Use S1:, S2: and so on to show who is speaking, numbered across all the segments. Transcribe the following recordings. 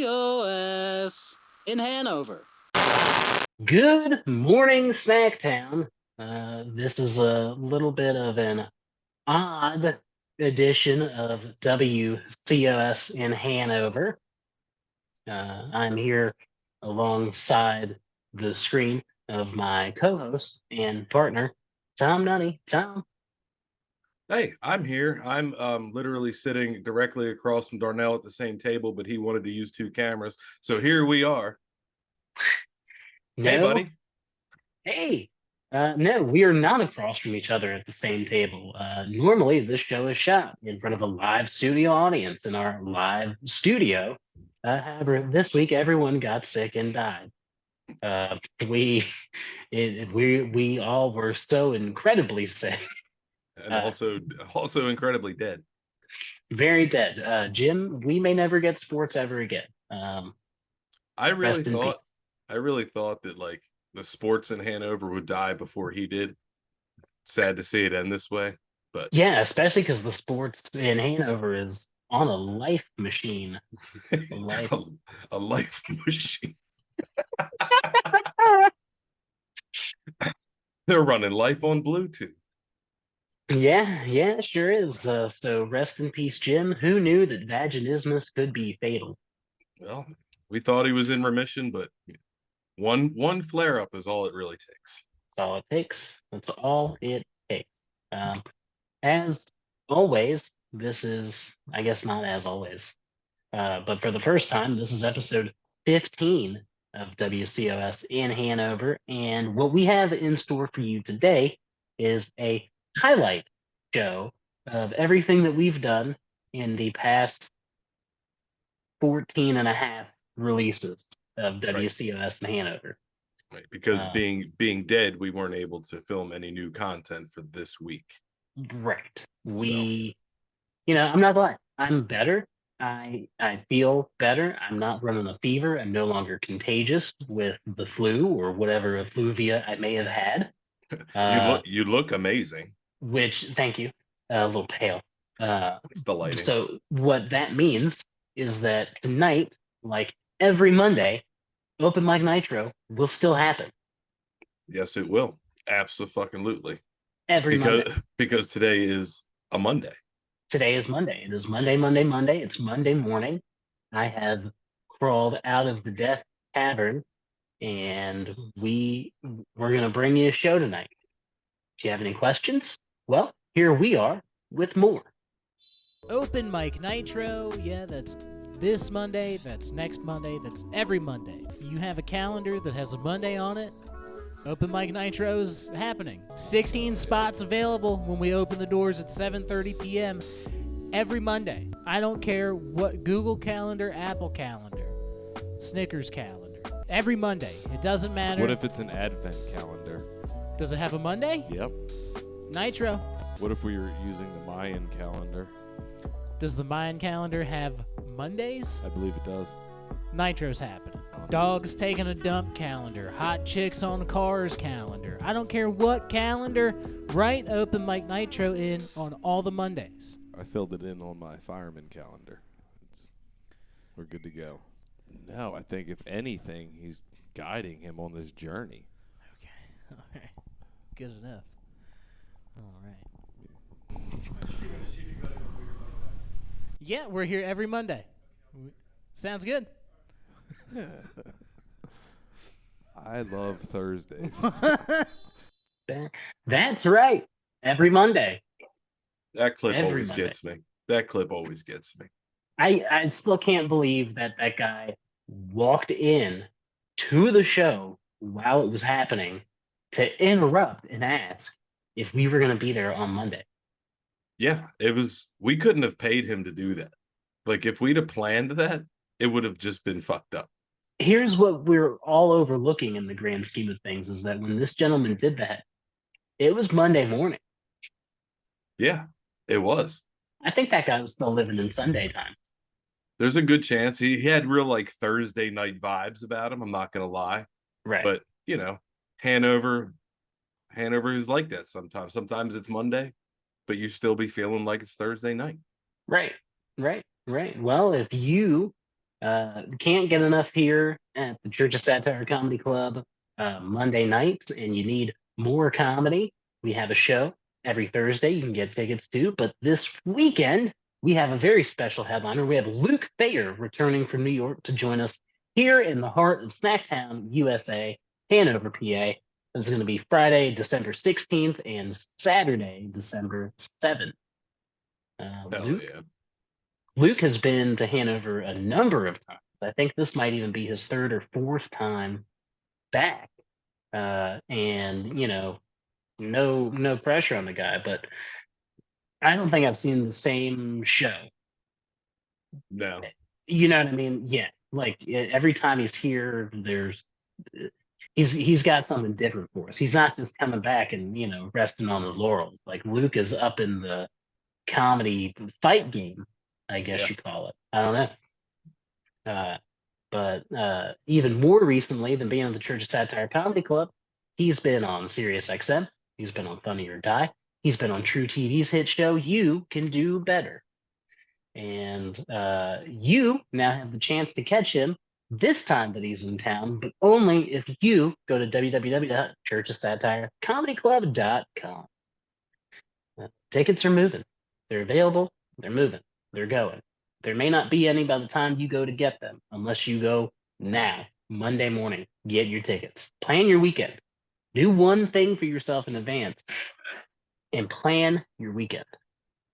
S1: WCOS in Hanover.
S2: Good morning, Snacktown. This is a little bit of an odd edition of WCOS in Hanover. I'm here alongside the screen of my co-host and partner, Tom Nutty. Tom,
S3: Hey, I'm here. I'm literally sitting directly across from Darnell at the same table, but he wanted to use two cameras. So here we are. Hey,
S2: no,
S3: buddy.
S2: hey, no, we are not across from each other at the same table. Normally, this show is shot in front of a live studio audience in our live studio. However, this week everyone got sick and died. Uh, we, we all were so incredibly sick,
S3: And also incredibly dead.
S2: very dead. Jim, we may never get sports ever again.
S3: I really
S2: Rest in peace.
S3: thought that like the sports in Hanover would die before he did. Sad to see it end this way, but
S2: Yeah, especially because the sports in Hanover is on a life machine. A life.
S3: a life machine. They're running life on Bluetooth.
S2: Yeah, it sure is. So rest in peace, Jim. Who knew that vaginismus could be fatal?
S3: Well, we thought he was in remission, but one flare up is all it really takes.
S2: That's all it takes. That's all it takes. Um, as always, this is, I guess not as always, but for the first time, this is episode 15 of WCOS in Hanover. And what we have in store for you today is a highlight show of everything that we've done in the past 14 and a half releases of WCOS in Hanover.
S3: Right, because being dead, we weren't able to film any new content for this week.
S2: Right. I'm not glad. I'm better. I feel better. I'm not running a fever. I'm no longer contagious with the flu or whatever effluvia I may have had.
S3: You look amazing.
S2: Which, thank you. A little pale.
S3: It's the lighting.
S2: So what that means is that tonight, like every Monday, Open Mic Nitro will still happen.
S3: Yes, it will. Absolutely.
S2: Every Monday.
S3: Because today is a Monday.
S2: Today is Monday. It is Monday. It's Monday morning. I have crawled out of the death cavern, and we're gonna bring you a show tonight. Do you have any questions? Well, here we are with more.
S1: Open Mic Nitro. Yeah, that's this Monday, that's next Monday, that's every Monday. If you have a calendar that has a Monday on it, Open Mic Nitro's happening. 16 spots available when we open the doors at 7:30 p.m. every Monday. I don't care what Google Calendar, Apple Calendar, Snickers Calendar. Every Monday. It doesn't matter.
S4: What if it's an advent calendar?
S1: Does it have a Monday?
S4: Yep.
S1: Nitro.
S4: What if we were using the Mayan calendar?
S1: Does the Mayan calendar have Mondays?
S4: I believe it does.
S1: Nitro's happening. Dogs taking a dump calendar. Hot chicks on cars calendar. I don't care what calendar. Write Open Mic Nitro in on all the Mondays.
S4: I filled it in on my fireman calendar. We're good to go. No, I think if anything, he's guiding him on this journey.
S1: Okay. All right. Good enough. All right. Yeah, we're here every Monday. Sounds good.
S4: I love Thursdays.
S2: That's right. Every Monday.
S3: That clip
S2: Every
S3: always
S2: Monday.
S3: gets me. That clip always gets me.
S2: I still can't believe that guy walked in to the show while it was happening to interrupt and ask if we were going to be there on Monday.
S3: Yeah, we couldn't have paid him to do that. Like if we'd have planned that, it would have just been fucked up.
S2: Here's what we're all overlooking in the grand scheme of things is that when this gentleman did that, it was Monday morning.
S3: Yeah, it was.
S2: I think that guy was still living in Sunday time.
S3: There's a good chance he had real like Thursday night vibes about him. I'm not going to lie.
S2: Right.
S3: But, Hanover is like that sometimes. Sometimes it's Monday, but you still be feeling like it's Thursday night.
S2: Right. Well, if you Can't get enough here at the Church of Satire Comedy Club Monday nights, and you need more comedy. We have a show every Thursday. You can get tickets to, but this weekend we have a very special headliner. We have Luke Thayer returning from New York to join us here in the heart of Snacktown, USA, Hanover, PA. This is going to be Friday, December 16th, and Saturday, December 7th.
S3: Hell yeah.
S2: Luke has been to Hanover a number of times. I think this might even be his third or fourth time back. And no pressure on the guy, but I don't think I've seen the same show.
S3: No.
S2: You know what I mean? Yeah. Like every time he's here, he's got something different for us. He's not just coming back and resting on his laurels. Like Luke is up in the comedy fight game, I guess you call it. I don't know. But even more recently than being on the Church of Satire Comedy Club, he's been on Sirius XM. He's been on Funny or Die. He's been on True TV's hit show, You Can Do Better. And you now have the chance to catch him this time that he's in town, but only if you go to www.churchofsatirecomedyclub.com. Tickets are moving. They're available. They're moving. They're going. There may not be any by the time you go to get them, unless you go now, Monday morning. Get your tickets. Plan your weekend. Do one thing for yourself in advance and plan your weekend.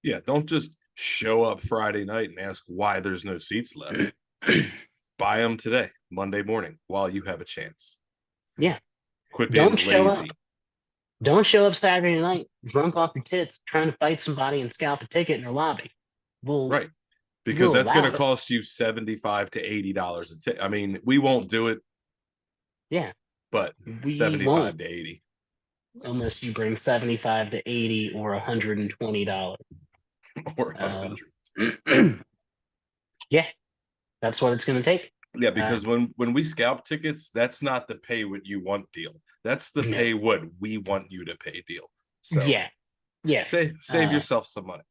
S3: Yeah, don't just show up Friday night and ask why there's no seats left. Buy them today, Monday morning, while you have a chance.
S2: Yeah.
S3: Quit being lazy.
S2: Don't show up Saturday night drunk off your tits trying to fight somebody and scalp a ticket in their lobby.
S3: Right. Because that's going to cost you $75 to $80 a ticket. I mean, we won't do it.
S2: Yeah.
S3: But
S2: We
S3: 75
S2: won't.
S3: to 80.
S2: Unless you bring 75 to 80 or $120.
S3: Or 100.
S2: Yeah. That's what it's going to take.
S3: Yeah, because when we scalp tickets, that's not the pay what you want deal. That's the pay what we want you to pay deal. So
S2: yeah.
S3: Save yourself some money.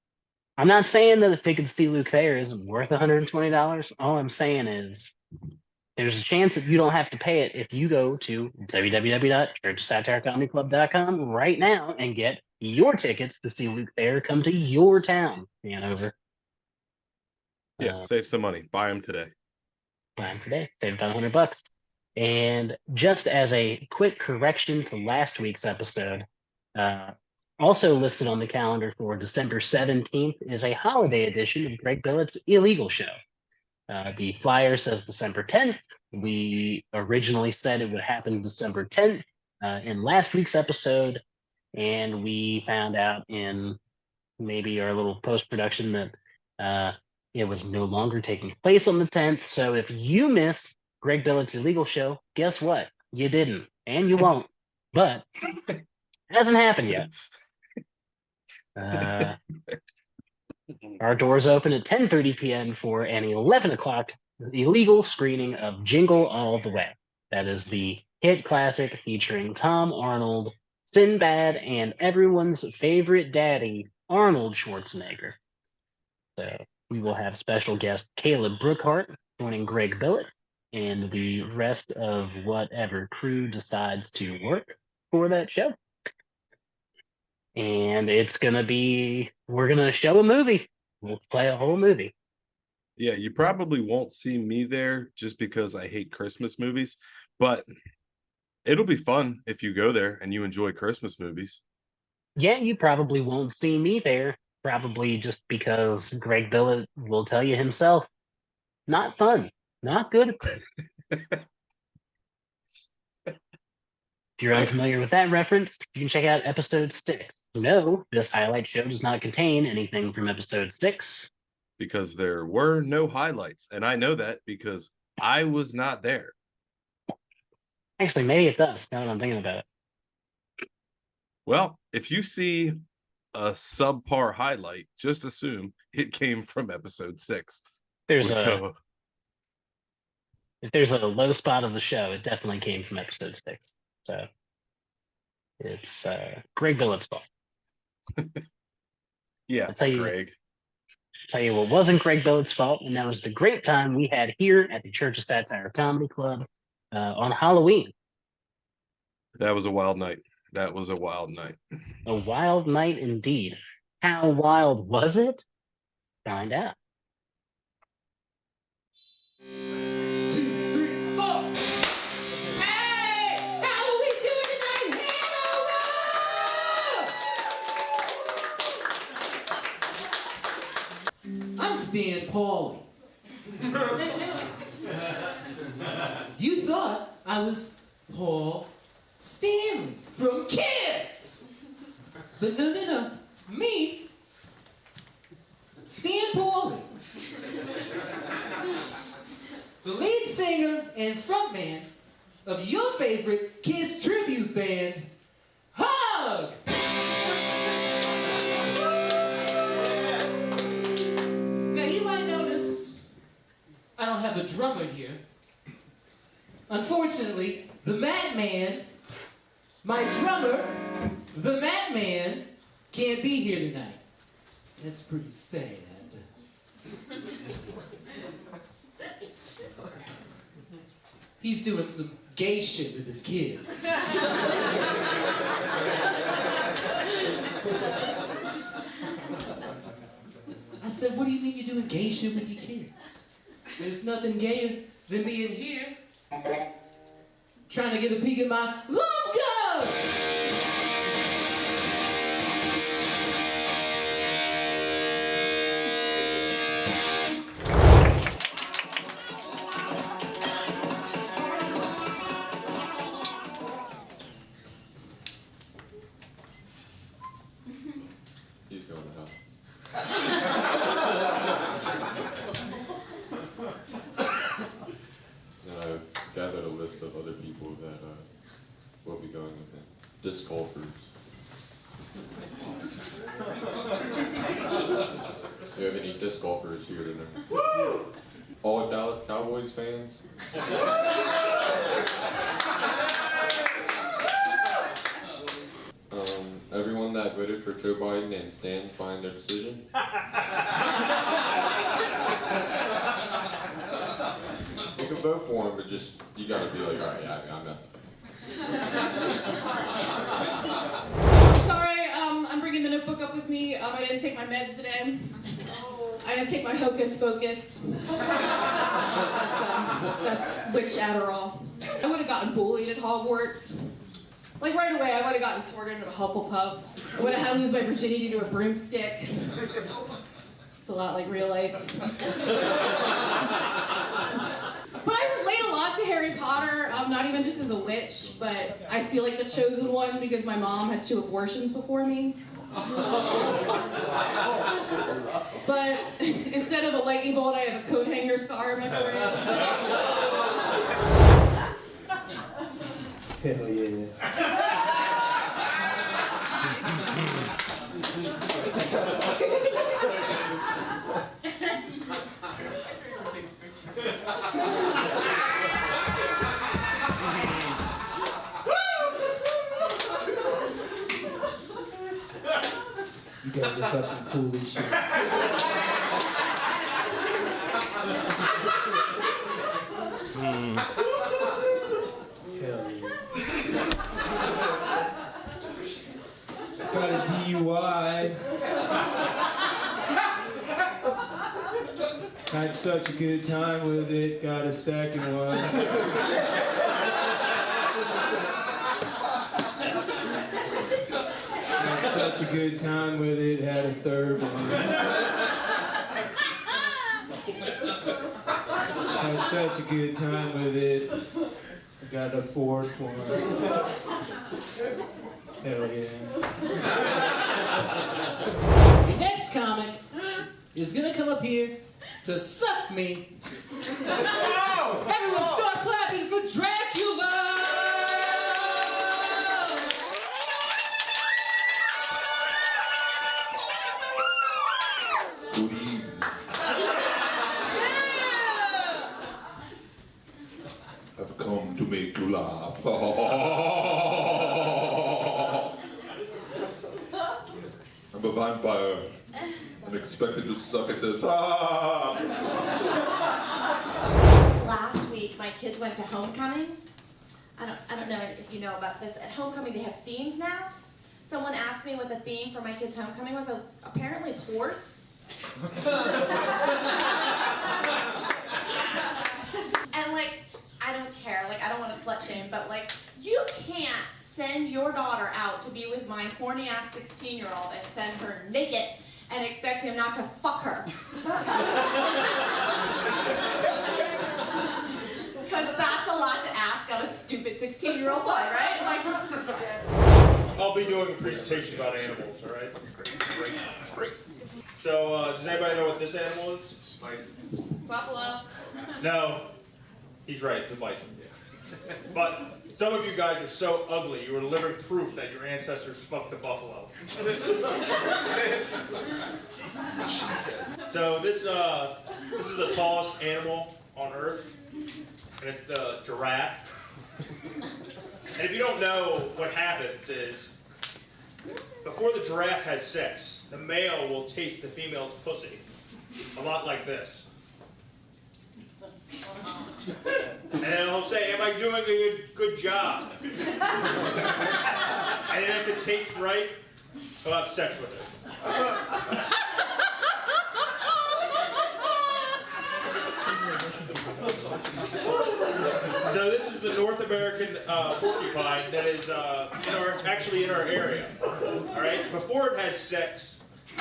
S2: I'm not saying that a ticket to see Luke Thayer isn't worth $120. All I'm saying is there's a chance that you don't have to pay it if you go to www.churchsatirecomedyclub.com right now and get your tickets to see Luke Thayer come to your town, Hanover.
S3: Yeah, save some money. Buy them today.
S2: Buy them today. Save about $100. And just as a quick correction to last week's episode, also listed on the calendar for December 17th is a holiday edition of Greg Billet's Illegal Show. The flyer says December 10th. We originally said it would happen December 10th in last week's episode, and we found out in maybe our little post-production that it was no longer taking place on the 10th. So if you missed Greg Billet's Illegal Show, guess what? You didn't, and you won't. But it hasn't happened yet. Our doors open at 10:30 p.m. for an 11 o'clock illegal screening of Jingle All the Way. That is the hit classic featuring Tom Arnold, Sinbad, and everyone's favorite daddy, Arnold Schwarzenegger. So we will have special guest Caleb Brookhart joining Greg Billet and the rest of whatever crew decides to work for that show. And we're going to show a movie. We'll play a whole movie.
S3: Yeah, you probably won't see me there just because I hate Christmas movies, but it'll be fun if you go there and you enjoy Christmas movies.
S2: Yeah, you probably won't see me there, probably just because Greg Billet will tell you himself, not fun, not good at this. If you're unfamiliar with that reference, you can check out episode 6. No, this highlight show does not contain anything from episode 6.
S3: Because there were no highlights. And I know that because I was not there.
S2: Actually, maybe it does, now that I'm thinking about it.
S3: Well, if you see a subpar highlight, just assume it came from episode 6.
S2: If there's a low spot of the show, it definitely came from episode 6. So it's Greg Billet's fault.
S3: Yeah,
S2: That's how
S3: Greg.
S2: Tell you what wasn't Greg Billet's fault, and that was the great time we had here at the Church of Satire Comedy Club on Halloween.
S3: That was a wild night. That was a wild night.
S2: A wild night indeed. How wild was it? Find out.
S5: 2, 3, 4. Hey! How are we doing tonight, Hanover? I'm Stan Pauli. You thought I was Paul Stanley from Kiss. But no. Me, Stan Pauli. The lead singer and frontman of your favorite Kiss tribute band, Hug! Now you might notice I don't have a drummer here. Unfortunately, the Madman, my drummer, the Madman, can't be here tonight. That's pretty sad. He's doing some gay shit with his kids. I said, what do you mean you're doing gay shit with your kids? There's nothing gayer than being here trying to get a peek at my love gun!
S6: He's going to hell. And I've gathered a list of other people that will be going with him. Disc golfers. Do you have any disc golfers here tonight? Woo! All Dallas Cowboys fans? Everyone that voted for Joe Biden and stands behind their decision? You can vote for him, but just, you gotta be like, alright, yeah, I messed up.
S7: Sorry, I'm bringing the notebook up with me. I didn't take my meds today. I didn't take my Hocus Focus. That's witch Adderall. I would have gotten bullied at Hogwarts. Like right away, I would have gotten sorted into a Hufflepuff. I would have had to lose my virginity to a broomstick. It's a lot like real life. But I relate a lot to Harry Potter, not even just as a witch, but I feel like the chosen one because my mom had 2 abortions before me. But instead of a lightning bolt, I have a coat hanger scar on my forehead.
S8: Hell yeah. You guys are fucking cool as shit. Hell yeah. Got a DUI. Had such a good time with it, got a second one. Had such a good time with it, had a third one. Had such a good time with it, got a fourth one. Hell yeah.
S5: Your next comic is gonna come up here to suck me. Everyone start clapping for Dracula!
S6: Good evening. I've come to make you laugh. I'm a vampire and expected to suck at this. Ah!
S9: Last week, my kids went to homecoming. I don't know if you know about this. At homecoming, they have themes now. Someone asked me what the theme for my kids' homecoming was. Apparently it's horse. And like, I don't care. Like, I don't want to slut shame, but like, you can't send your daughter out to be with my horny ass 16-year-old and send her naked and expect him not to fuck her. Because that's a lot to ask of a stupid 16-year-old boy, right? Like,
S10: I'll be doing a presentation about animals, all right? Great. So, does anybody know what this animal is?
S7: Buffalo.
S10: No, he's right, it's a bison. But some of you guys are so ugly, you are living proof that your ancestors fucked the buffalo. So this is the tallest animal on Earth, and it's the giraffe. And if you don't know, what happens is, before the giraffe has sex, the male will taste the female's pussy, a lot like this. And then he'll say, am I doing a good job? And then if it tastes right, he'll have sex with it. So this is the North American porcupine that is actually in our area. All right. Before it has sex,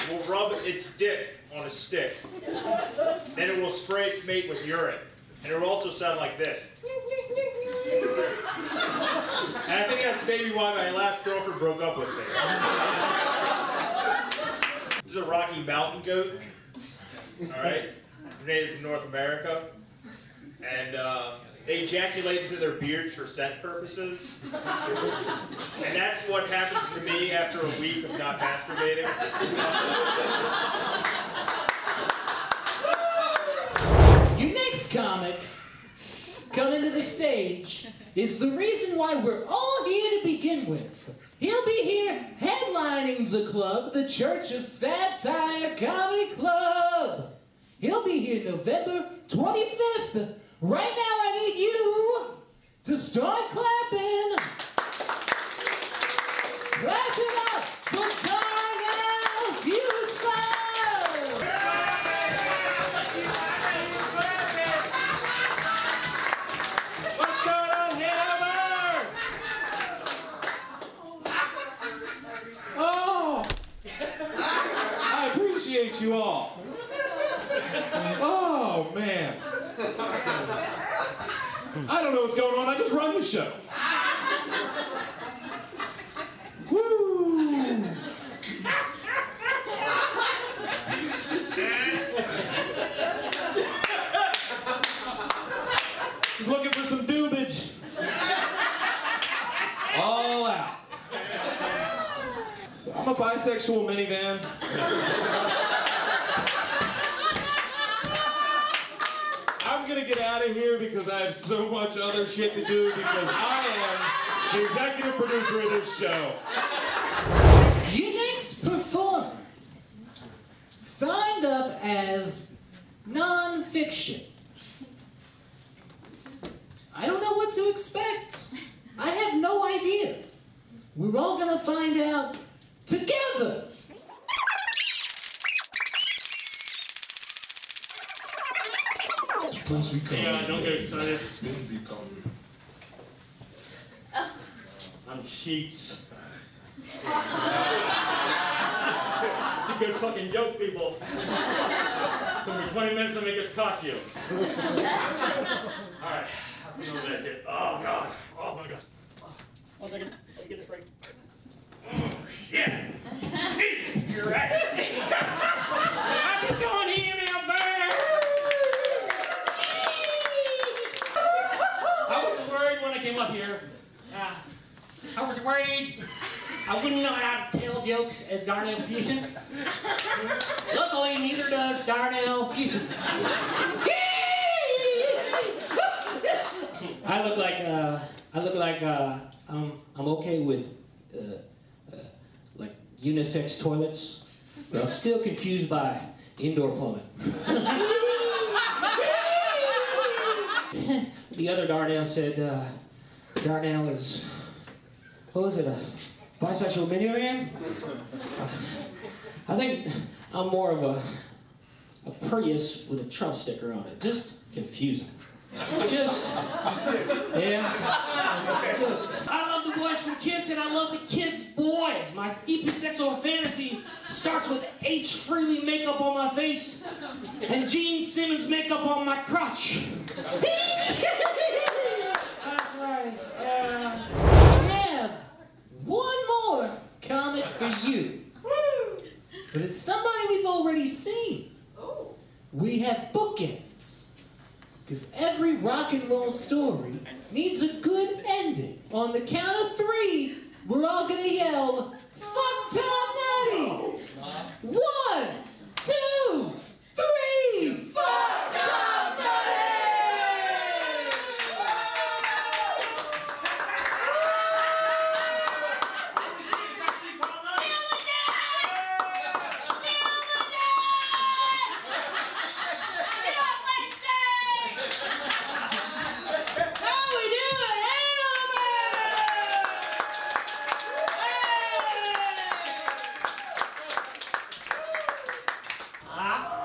S10: we'll rub its dick on a stick. Then it will spray its mate with urine, and it will also sound like this. And I think that's maybe why my last girlfriend broke up with me. This is a Rocky Mountain goat. All right, native to North America. And they ejaculate into their beards for scent purposes. And that's what happens to me after a week of not masturbating.
S5: Your next comic coming to the stage is the reason why we're all here to begin with. He'll be here headlining the club, the Church of Satire Comedy Club. He'll be here November 25th. Right now I need you to start clapping. Clap it up for Darnell Fuson.
S8: What's going on, Hanover? Oh, I appreciate you all. Oh, man. I don't know what's going on. I just run the show. Woo! Just looking for some doobage. All out. So I'm a bisexual minivan. I'm gonna get out of here because I have so much other shit to do because I am the executive producer of this show.
S5: Your next performer signed up as non-fiction. I don't know what to expect. I have no idea. We're all gonna find out together.
S11: Yeah, don't get excited. I'm Sheets. It's a good fucking joke, people. Took me 20 minutes to make this costume. Alright, I'm over that shit. Oh god. Oh my god. 1 second. Let me get this right. Oh shit. Jesus, you're right. What you doing here, little bird? I was worried when I came up here. I was worried I wouldn't know how to tell jokes as Darnell Fuson. Luckily, neither does Darnell Fuson. I look like I'm okay with like unisex toilets
S5: Well, still confused by indoor plumbing. The other Darnell said, Darnell is, what was it, a bisexual minivan? I think I'm more of a Prius with a Trump sticker on it. Just confusing. I love the boys from Kiss, and I love to kiss boys. My deepest sexual fantasy starts with Ace Frehley makeup on my face and Gene Simmons makeup on my crotch. That's right.
S1: I have one more comic for you. But it's somebody we've already seen. We have bookends. Because every rock and roll story needs a good ending. On the count of 3, we're all gonna yell, "Fuck Tom Nutty!" 1, 2, 3, fuck Tom Nutty!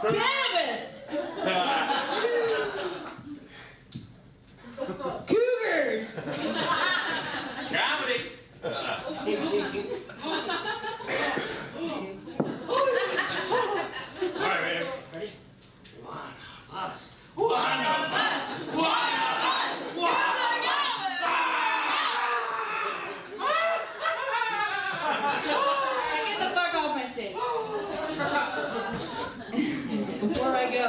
S7: Cannabis! Cougars!
S11: Comedy. All right, man. Ready? One of us. One of us. One of us. One of
S7: Get the fuck off my stage. Before I go,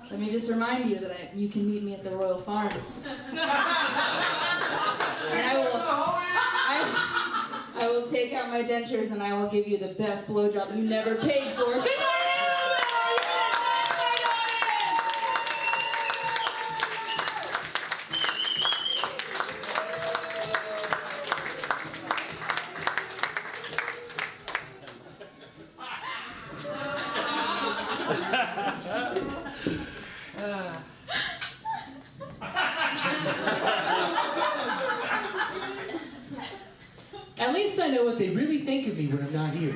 S7: let me just remind you that you can meet me at the Royal Farms. And I will take out my dentures and I will give you the best blowjob you never paid for. Good morning,
S1: At least I know what they really think of me when I'm not here.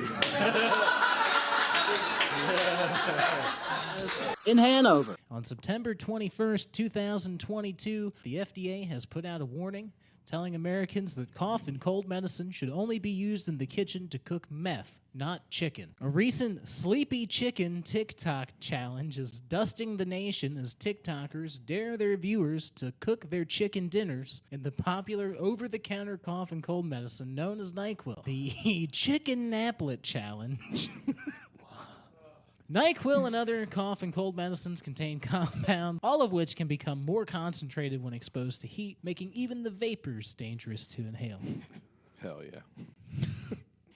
S1: In Hanover. On September 21st, 2022, the FDA has put out a warning telling Americans that cough and cold medicine should only be used in the kitchen to cook meth, not chicken. A recent Sleepy Chicken TikTok challenge is dusting the nation as TikTokers dare their viewers to cook their chicken dinners in the popular over-the-counter cough and cold medicine known as NyQuil. The Chicken Naplet Challenge. NyQuil and other cough and cold medicines contain compounds, all of which can become more concentrated when exposed to heat, making even the vapors dangerous to inhale.
S4: Hell yeah.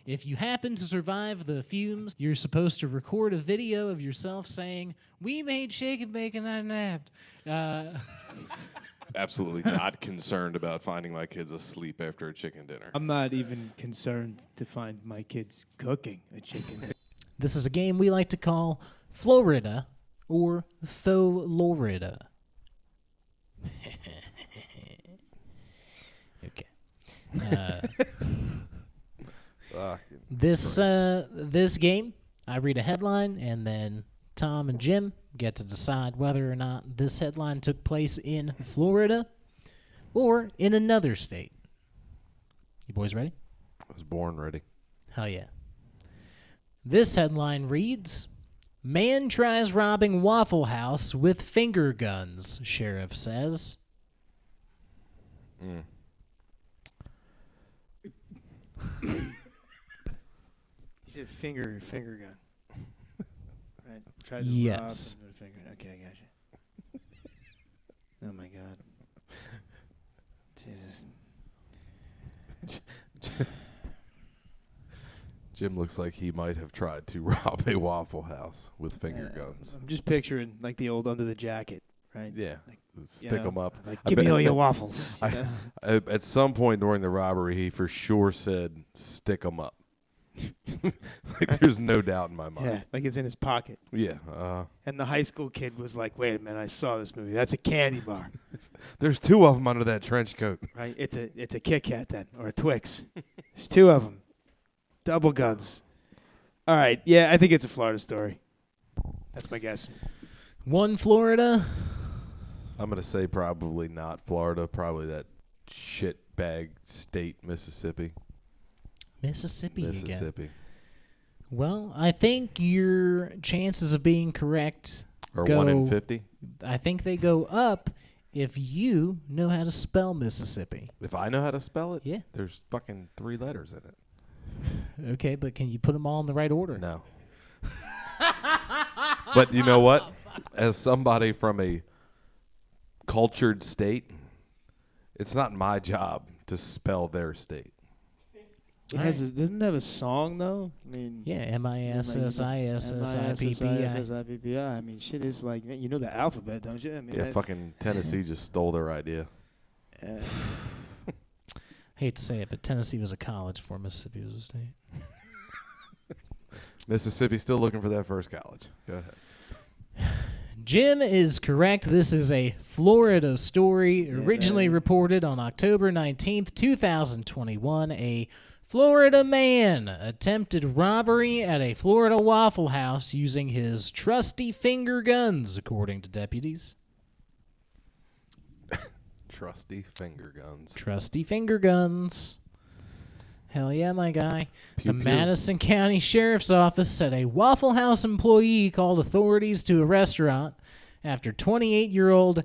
S1: If you happen to survive the fumes, you're supposed to record a video of yourself saying, "We made shake and bake and I napped."
S4: Absolutely not concerned about finding my kids asleep after a chicken dinner.
S12: I'm not even concerned to find my kids cooking a chicken dinner.
S1: This is a game we like to call Florida or Florida. Okay. This game, I read a headline, and then Tom and Jim get to decide whether or not this headline took place in Florida or in another state. You boys ready?
S4: I was born ready.
S1: Hell yeah. This headline reads, "Man tries robbing Waffle House with finger guns, sheriff says."
S12: You said finger gun. Right? Tries to
S1: Yes.
S12: rob with a finger. Okay, I got you. Oh my God. Jesus.
S4: Jim looks like he might have tried to rob a Waffle House with finger guns.
S12: I'm just picturing like the old under the jacket, right?
S4: Yeah.
S12: Like,
S4: Stick them up.
S12: Like, give me all your waffles.
S4: At some point during the robbery, he for sure said, "Stick them up." Like, there's no doubt in my mind.
S12: Yeah, like it's in his pocket.
S4: Yeah.
S12: And the high school kid was like, "Wait a minute, I saw this movie. That's a candy bar."
S4: There's 2 of them under that trench coat.
S12: Right? It's a Kit Kat then, or a Twix. There's 2 of them. Double guns. All right. Yeah, I think it's a Florida story. That's my guess.
S1: One Florida.
S4: I'm going to say probably not Florida. Probably that shitbag state, Mississippi.
S1: Mississippi again.
S4: Mississippi.
S1: Well, I think your chances of being correct
S4: Or
S1: go,
S4: 1 in 50?
S1: I think they go up if you know how to spell Mississippi.
S4: If I know how to spell it?
S1: Yeah.
S4: There's fucking 3 letters in it.
S1: Okay, but can you put them all in the right order?
S4: No. But you know what? As somebody from a cultured state, it's not my job to spell their state.
S12: Doesn't it have a song though? I mean,
S1: yeah, MISSISSIPPI.
S12: I mean, shit is like, you know the alphabet, don't you? I mean,
S4: Yeah, fucking Tennessee just stole their idea.
S1: Hate to say it, but Tennessee was a college before Mississippi was a state.
S4: Mississippi's still looking for that first college. Go ahead.
S1: Jim is correct. This is a Florida story originally reported on October 19th, 2021. A Florida man attempted robbery at a Florida Waffle House using his trusty finger guns, according to deputies.
S4: Trusty finger guns.
S1: Trusty finger guns. Hell yeah, my guy.
S4: Pew,
S1: The
S4: pew.
S1: Madison County Sheriff's Office said a Waffle House employee called authorities to a restaurant after 28-year-old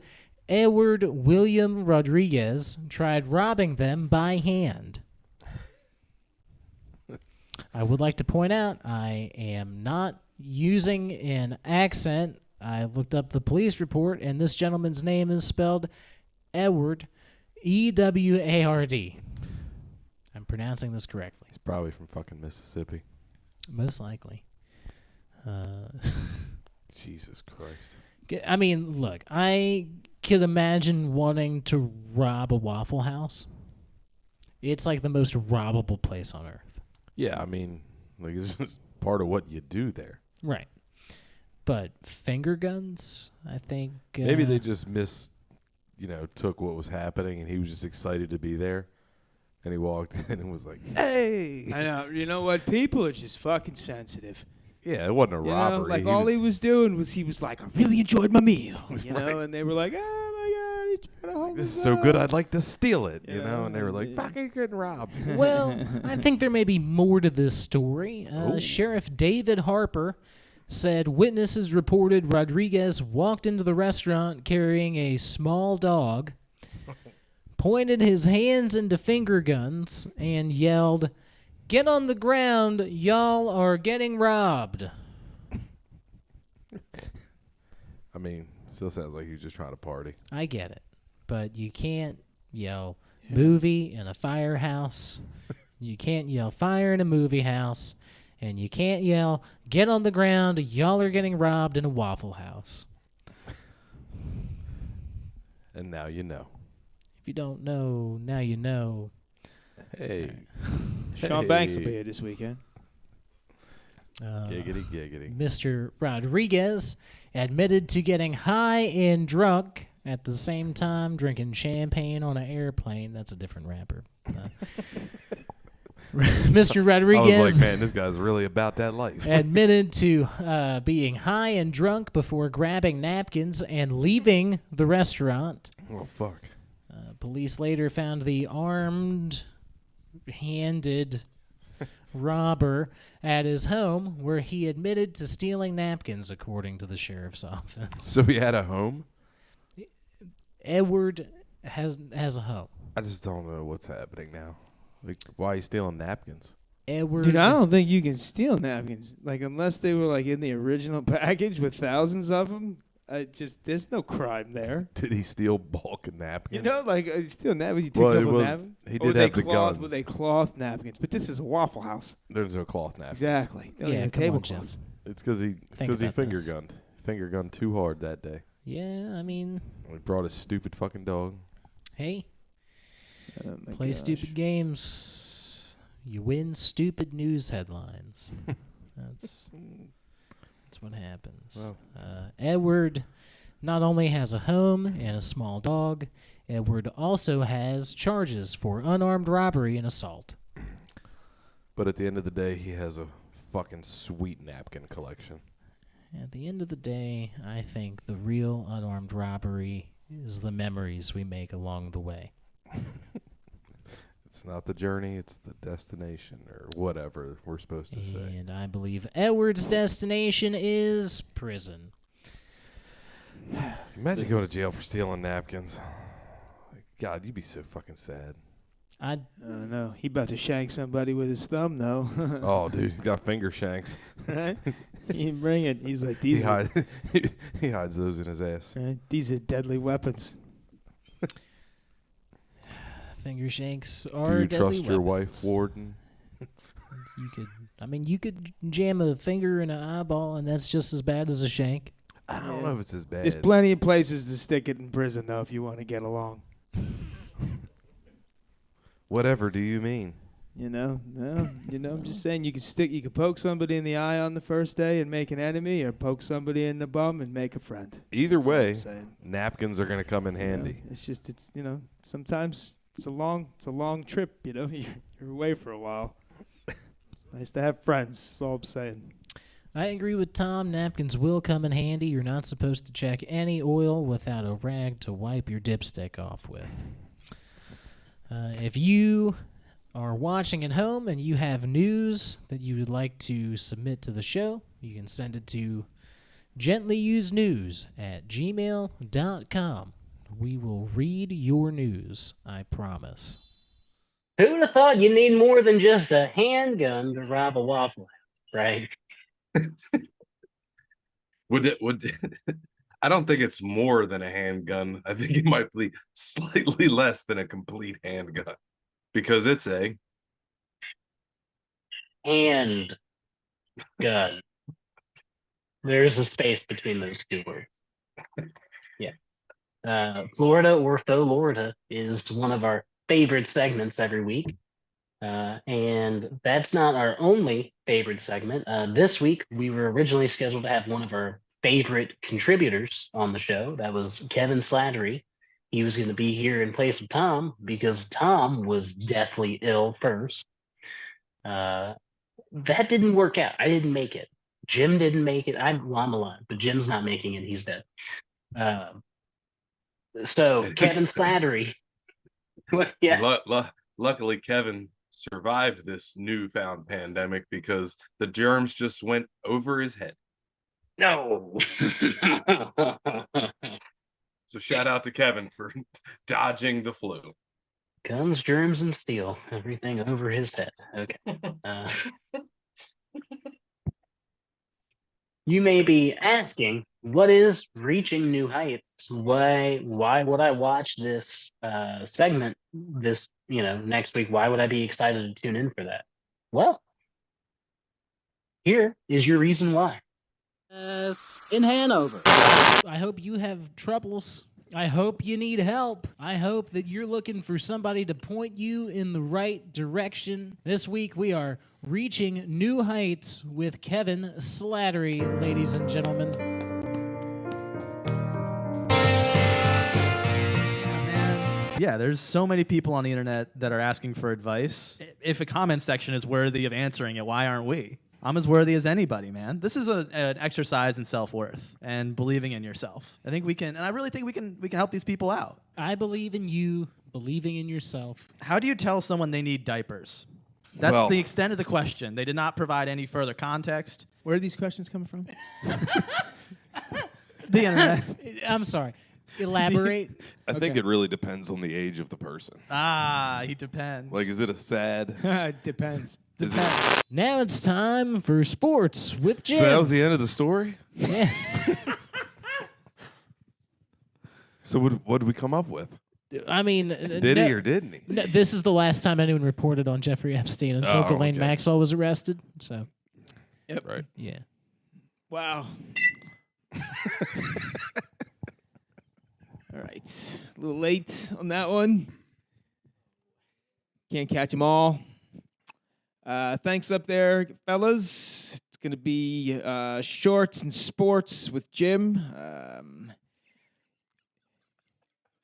S1: Edward William Rodriguez tried robbing them by hand. I would like to point out I am not using an accent. I looked up the police report, and this gentleman's name is spelled Edward, E-W-A-R-D. I'm pronouncing this correctly.
S4: He's probably from fucking Mississippi.
S1: Most likely.
S4: Jesus Christ.
S1: I mean, look, I could imagine wanting to rob a Waffle House. It's like the most robbable place on earth.
S4: Yeah, I mean, like, it's just part of what you do there.
S1: Right. But finger guns, I think...
S4: Maybe they just took what was happening, and he was just excited to be there. And he walked in and was like, hey!
S12: I know. You know what? People are just fucking sensitive.
S4: Yeah, it wasn't a robbery.
S12: Like, all he was doing was he was like, I really enjoyed my meal. You know? And they were like, oh, my God, he's trying to hold
S4: This is
S12: us
S4: so good,
S12: up.
S4: I'd like to steal it, you know? And they were like, fucking getting robbed.
S1: Well, I think there may be more to this story. Sheriff David Harper said witnesses reported Rodriguez walked into the restaurant carrying a small dog, pointed his hands into finger guns, and yelled, "Get on the ground, y'all are getting robbed."
S4: I mean, still sounds like he was just trying to party.
S1: I get it, but you can't yell movie in a firehouse. You can't yell fire in a movie house. And you can't yell, "Get on the ground, y'all are getting robbed" in a Waffle House.
S4: And now you know.
S1: If you don't know, now you know.
S4: Hey.
S12: Sean Banks will be here this weekend.
S4: Giggity, giggity.
S1: Mr. Rodriguez admitted to getting high and drunk at the same time drinking champagne on an airplane. That's a different rapper. Mr. Rodriguez
S4: I was like, man, this guy's really about that life.
S1: admitted to being high and drunk before grabbing napkins and leaving the restaurant.
S4: Oh, fuck.
S1: Police later found the handed robber at his home where he admitted to stealing napkins, according to the sheriff's office.
S4: So he had a home?
S1: Edward has a home.
S4: I just don't know what's happening now. Like, why are you stealing napkins?
S1: Edward.
S12: Dude, I don't think you can steal napkins. Like, unless they were, like, in the original package with thousands of them. There's no crime there.
S4: Did he steal bulk of napkins?
S12: You know, like, steal napkins, you take
S4: Well,
S12: a
S4: it
S12: couple
S4: was-
S12: napkins.
S4: he
S12: Or
S4: did
S12: they
S4: have the
S12: cloth,
S4: guns.
S12: Were they cloth napkins? But this is a Waffle House.
S4: There's no cloth napkins.
S12: Exactly. Don't
S1: Yeah,
S12: even
S1: come on,
S12: tablecloths.
S4: It's because he
S1: Think about
S4: finger
S1: this.
S4: gunned. Finger gunned too hard that day.
S1: Yeah, I mean,
S4: He brought his stupid fucking dog.
S1: hey,
S12: Oh my
S1: play
S12: gosh.
S1: stupid games. you win stupid news headlines. That's what happens. Edward not only has a home and a small dog, Edward also has charges for unarmed robbery and assault.
S4: But at the end of the day, he has a fucking sweet napkin collection.
S1: At the end of the day, I think the real unarmed robbery is the memories we make along the way.
S4: It's not the journey, it's the destination, or whatever we're supposed to say.
S1: And I believe Edward's destination is prison.
S4: Imagine going to jail for stealing napkins. God, you'd be so fucking sad.
S12: I don't know. He about to shank somebody with his thumb, though.
S4: Oh, dude, he's got finger shanks.
S12: Right? He bring it. He's like, these
S4: he hides those in his ass.
S12: Right? These are deadly weapons.
S1: Finger shanks
S4: Do
S1: are
S4: you
S1: deadly
S4: trust your wife,
S1: weapons.
S4: Warden?
S1: You could jam a finger in an eyeball, and that's just as bad as a shank.
S4: I don't know if it's as bad.
S12: There's plenty of places to stick it in prison, though, if you want to get along.
S4: Whatever do you mean?
S12: I'm just saying you could poke somebody in the eye on the first day and make an enemy, or poke somebody in the bum and make a friend.
S4: Either
S12: That's all
S4: way,
S12: I'm saying.
S4: napkins are going to come in handy.
S12: Sometimes it's a long trip. You're away for a while. It's nice to have friends. That's all I'm saying.
S1: I agree with Tom. Napkins will come in handy. You're not supposed to check any oil without a rag to wipe your dipstick off with. If you are watching at home and you have news that you would like to submit to the show, you can send it to gentlyusednews@gmail.com. We will read your news, I promise.
S2: Who'd have thought you need more than just a handgun to rob a Waffle House, right?
S3: I don't think it's more than a handgun. I think it might be slightly less than a complete handgun, because it's a
S2: handgun. There's a space between those two words. Yeah. Florida or Faux Florida is one of our favorite segments every week. And that's not our only favorite segment. This week, we were originally scheduled to have one of our favorite contributors on the show. That was Kevin Slattery. He was going to be here in place of Tom because Tom was deathly ill first. That didn't work out. I didn't make it. Jim didn't make it. I'm alive, but Jim's not making it. He's dead. So Kevin Slattery. Yeah.
S3: Luckily, Kevin survived this newfound pandemic because the germs just went over his head.
S2: No.
S3: So shout out to Kevin for dodging the flu.
S2: Guns, germs, and steel. Everything over his head. Okay. You may be asking, what is Reaching New Heights? Why would I watch this segment this next week? Why would I be excited to tune in for that? Well, here is your reason why.
S1: In Hanover. I hope you have troubles. I hope you need help. I hope that you're looking for somebody to point you in the right direction. This week we are reaching new heights with Kevin Slattery, ladies and gentlemen.
S13: Yeah, there's so many people on the internet that are asking for advice. If a comment section is worthy of answering it, why aren't we? I'm as worthy as anybody, man. This is an exercise in self-worth and believing in yourself. I think we can, and I really think we can help these people out.
S1: I believe in you, believing in yourself.
S13: How do you tell someone they need diapers? That's the extent of the question. They did not provide any further context.
S12: Where are these questions coming from?
S13: The internet.
S1: I'm sorry. Elaborate.
S4: I think it really depends on the age of the person.
S13: He depends.
S4: Like, is it a sad?
S12: It depends.
S1: Now it's time for sports with Jim.
S4: So that was the end of the story?
S1: Yeah.
S4: So what did we come up with?
S1: I mean,
S4: did he or didn't he?
S1: No, this is the last time anyone reported on Jeffrey Epstein until Ghislaine Maxwell was arrested. So,
S4: yep, right.
S1: Yeah.
S12: Wow. All right, a little late on that one. Can't catch them all. Thanks up there, fellas. It's going to be Shorts and Sports with Jim.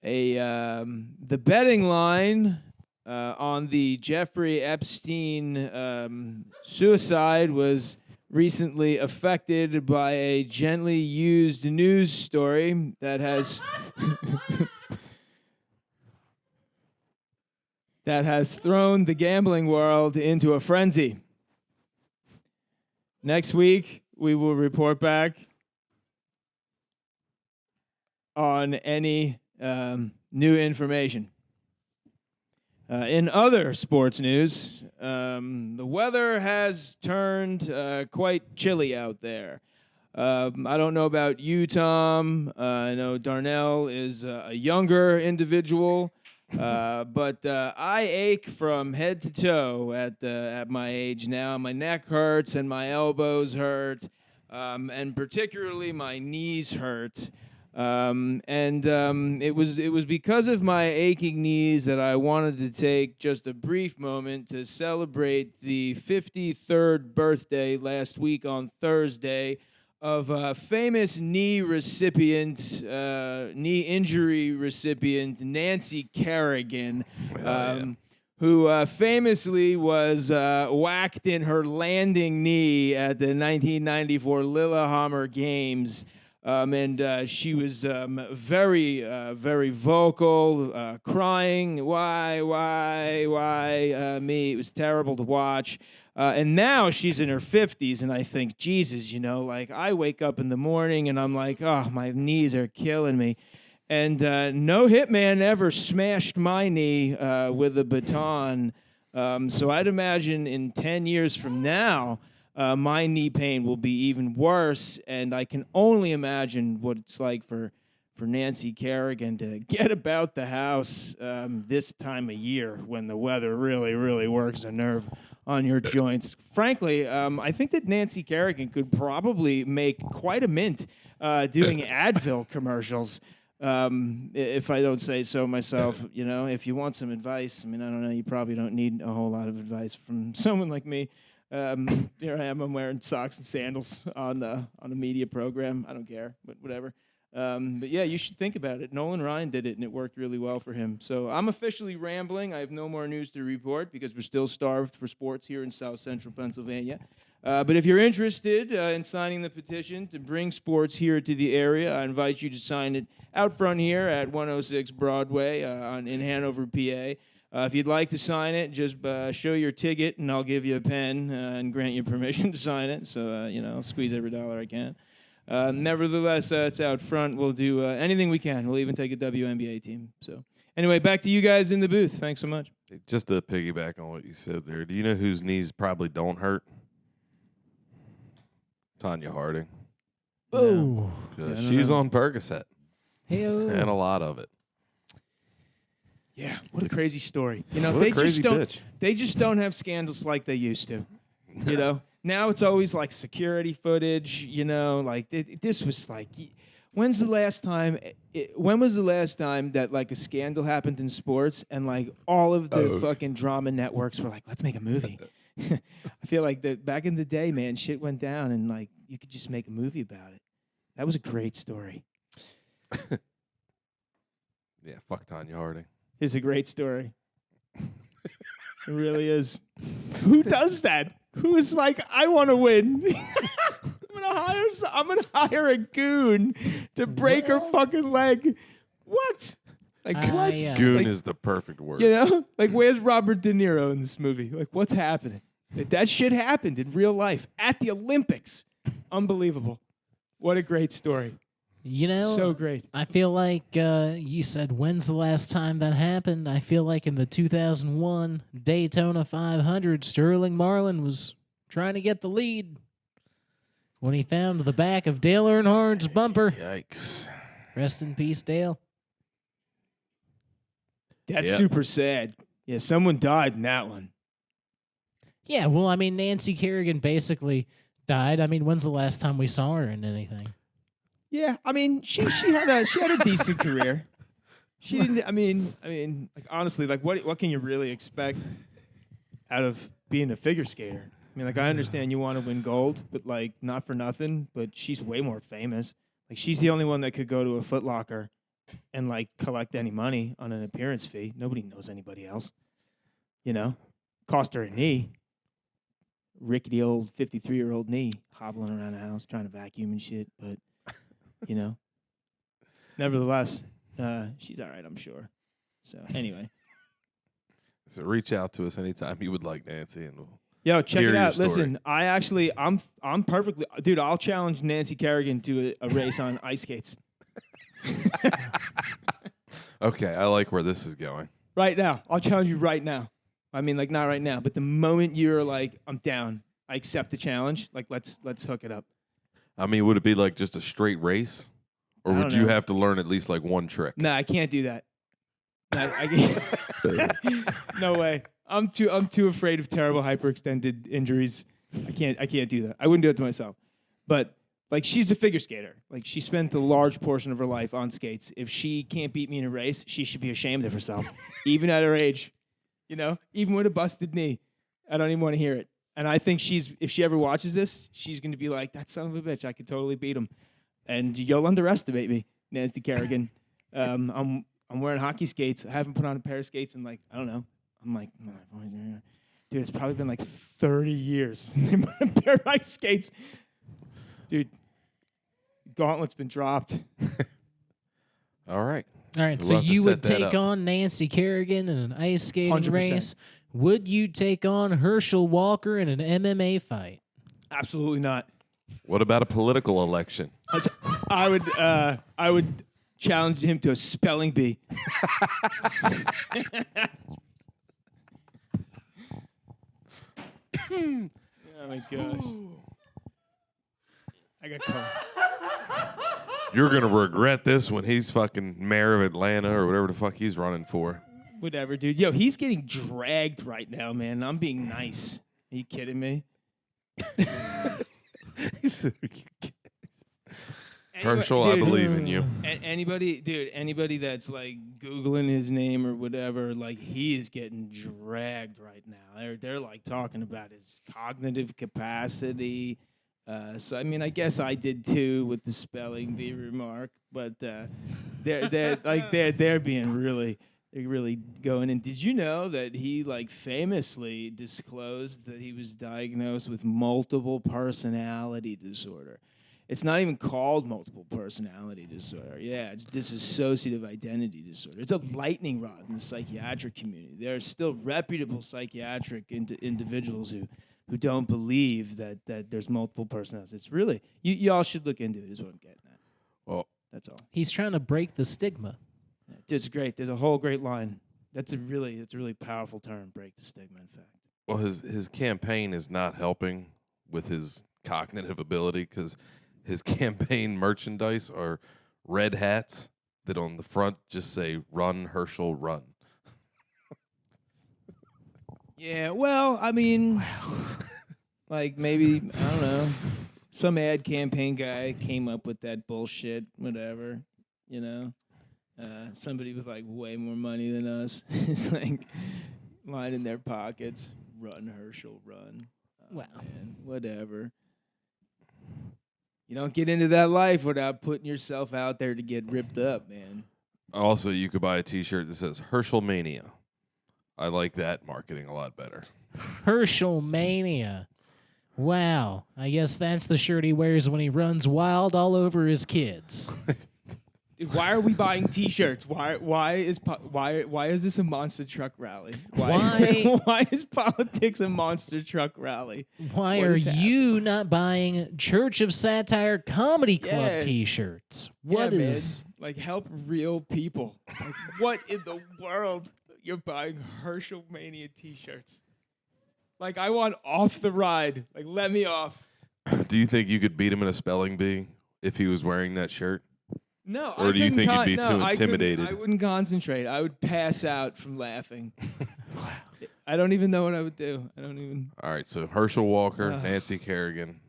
S12: The betting line on the Jeffrey Epstein suicide was recently affected by a gently used news story that has that has thrown the gambling world into a frenzy. Next week, we will report back on any new information. In other sports news, the weather has turned quite chilly out there. I don't know about you, Tom. I know Darnell is a younger individual, but I ache from head to toe at my age now. My neck hurts and my elbows hurt, and particularly my knees hurt. It was because of my aching knees that I wanted to take just a brief moment to celebrate the 53rd birthday last week on Thursday of famous knee injury recipient Nancy Kerrigan, who famously was whacked in her landing knee at the 1994 Lillehammer Games. She was very, very vocal, crying, why me? It was terrible to watch. And now she's in her 50s, and I think, Jesus, like I wake up in the morning and I'm like, oh, my knees are killing me. And no hitman ever smashed my knee with a baton. So I'd imagine in 10 years from now, my knee pain will be even worse, and I can only imagine what it's like for Nancy Kerrigan to get about the house this time of year when the weather really, really works a nerve on your joints. Frankly, I think that Nancy Kerrigan could probably make quite a mint doing Advil commercials, if I don't say so myself. If you want some advice, I don't know, you probably don't need a whole lot of advice from someone like me. Here I am. I'm wearing socks and sandals on a media program. I don't care, but whatever. But yeah, you should think about it. Nolan Ryan did it, and it worked really well for him. So I'm officially rambling. I have no more news to report because we're still starved for sports here in South Central Pennsylvania. But if you're interested in signing the petition to bring sports here to the area, I invite you to sign it out front here at 106 Broadway in Hanover, PA. If you'd like to sign it, just show your ticket, and I'll give you a pen and grant you permission to sign it. So, I'll squeeze every dollar I can. Nevertheless, it's out front. We'll do anything we can. We'll even take a WNBA team. So, anyway, back to you guys in the booth. Thanks so much.
S4: Just to piggyback on what you said there, do you know whose knees probably don't hurt? Tanya Harding.
S1: Oh.
S4: Yeah, she's on Percocet.
S1: Hey-o.
S4: And a lot of it.
S12: Yeah, what a crazy story.
S4: They
S12: just don't have scandals like they used to. Now it's always like security footage, this was like, when was the last time that like a scandal happened in sports and like all of the fucking drama networks were like, let's make a movie. I feel like that back in the day, man, shit went down and like you could just make a movie about it. That was a great story.
S4: Yeah, fuck Tanya Harding.
S12: It's a great story. It really is. Who does that? Who is like, I want to win. I'm gonna hire a goon to break her fucking leg. What? Like what?
S4: Goon is the perfect word.
S12: Like where's Robert De Niro in this movie? Like what's happening? That shit happened in real life at the Olympics. Unbelievable. What a great story. So great.
S1: I feel like you said, when's the last time that happened? I feel like in the 2001 Daytona 500, Sterling Marlin was trying to get the lead when he found the back of Dale Earnhardt's bumper.
S4: Yikes.
S1: Rest in peace, Dale.
S12: That's super sad. Yeah, someone died in that one.
S1: Yeah, well, Nancy Kerrigan basically died. When's the last time we saw her in anything?
S12: Yeah, she had a decent career. She didn't. Like honestly, like what can you really expect out of being a figure skater. I mean, like, I understand you want to win gold, but, like, not for nothing, but she's way more famous. Like, she's the only one that could go to a Foot Locker and, like, collect any money on an appearance fee. Nobody knows anybody else. You know? Cost her a knee. Rickety old 53-year-old knee hobbling around the house trying to vacuum and shit. But, you know, nevertheless, she's all right, I'm sure. So, anyway.
S4: So reach out to us anytime you would like, Nancy, and we'll
S12: Yo, check
S4: hear
S12: it
S4: your
S12: out.
S4: story.
S12: Listen, I'm perfectly, dude. I'll challenge Nancy Kerrigan to a race on ice skates
S4: Okay, I like where this is going.
S12: right now. I'll challenge you right now. I mean, like, not right now, but the moment you're like, I'm down, I accept the challenge. Like, let's hook it up.
S4: I mean, would it be like just a straight race, or
S12: I
S4: would
S12: don't
S4: you
S12: know.
S4: have to learn at least like one trick?
S12: No, I can't do that. No, I can't. No way. I'm too afraid of terrible hyperextended injuries. I can't do that. I wouldn't do it to myself. But like, she's a figure skater. Like, she spent a large portion of her life on skates. If she can't beat me in a race, she should be ashamed of herself, even at her age. You know, even with a busted knee. I don't even want to hear it. And I think if she ever watches this, she's going to be like, that son of a bitch, I could totally beat him. And you'll underestimate me, Nancy Kerrigan. I'm wearing hockey skates. I haven't put on a pair of skates in, like, I don't know. I'm like, dude, it's probably been like 30 years since I put a pair of ice skates. Dude, gauntlet's been dropped.
S4: All right.
S1: All right,
S4: So
S1: so
S4: we'll have to
S1: you would
S4: set that
S1: take
S4: up.
S1: on Nancy Kerrigan in an ice skating
S12: 100%.
S1: race. Would you take on Herschel Walker in an MMA fight?
S12: Absolutely not.
S4: What about a political election?
S12: I would challenge him to a spelling bee. Oh my gosh. I got cold.
S4: You're gonna regret this when he's fucking mayor of Atlanta or whatever the fuck he's running for.
S12: Whatever, dude. Yo, he's getting dragged right now, man. I'm being nice. Are you kidding me?
S4: Herschel, I believe in you.
S12: Anybody that's like Googling his name or whatever, like, he is getting dragged right now. They're like talking about his cognitive capacity. So I mean, I guess I did too with the spelling bee remark, but they're being really going in. Did you know that he, like, famously disclosed that he was diagnosed with multiple personality disorder? It's not even called multiple personality disorder. Yeah, it's dissociative identity disorder. It's a lightning rod in the psychiatric community. There are still reputable psychiatric individuals who don't believe that there's multiple personalities. It's really, y'all should look into it, is what I'm getting at.
S4: Well,
S12: that's all.
S1: He's trying to break the stigma.
S12: Dude, it's great. There's a whole great line. It's a really powerful term, break the stigma, in fact.
S4: Well, his campaign is not helping with his cognitive ability because his campaign merchandise are red hats that on the front just say "Run, Herschel, run."
S12: Yeah, well, I mean, like, maybe, I don't know, some ad campaign guy came up with that bullshit, whatever, you know? Somebody with, like, way more money than us is, like, lining their pockets, run, Herschel, run.
S1: Wow.
S12: Man, whatever. You don't get into that life without putting yourself out there to get ripped up, man.
S4: Also, you could buy a T-shirt that says "Herschel Mania." I like that marketing a lot better.
S1: Herschel Mania. Wow. I guess that's the shirt he wears when he runs wild all over his kids.
S12: Dude, why are we buying T-shirts? Why is this a monster truck rally? Why is politics a monster truck rally?
S1: Why
S12: What
S1: are
S12: is happening?
S1: you not buying Church of Satire Comedy Club
S12: Yeah.
S1: T-shirts?
S12: Yeah,
S1: What
S12: man.
S1: is?
S12: Like, help real people? Like, what in the world? You're buying Herschel Mania T-shirts. Like, I want off the ride. Like, let me off.
S4: Do you think you could beat him in a spelling bee if he was wearing that shirt?
S12: No,
S4: Or do you think you'd be too intimidated?
S12: I wouldn't concentrate. I would pass out from laughing. I don't even know what I would do. I don't even.
S4: All right, so Herschel Walker,
S12: Ugh.
S4: Nancy Kerrigan.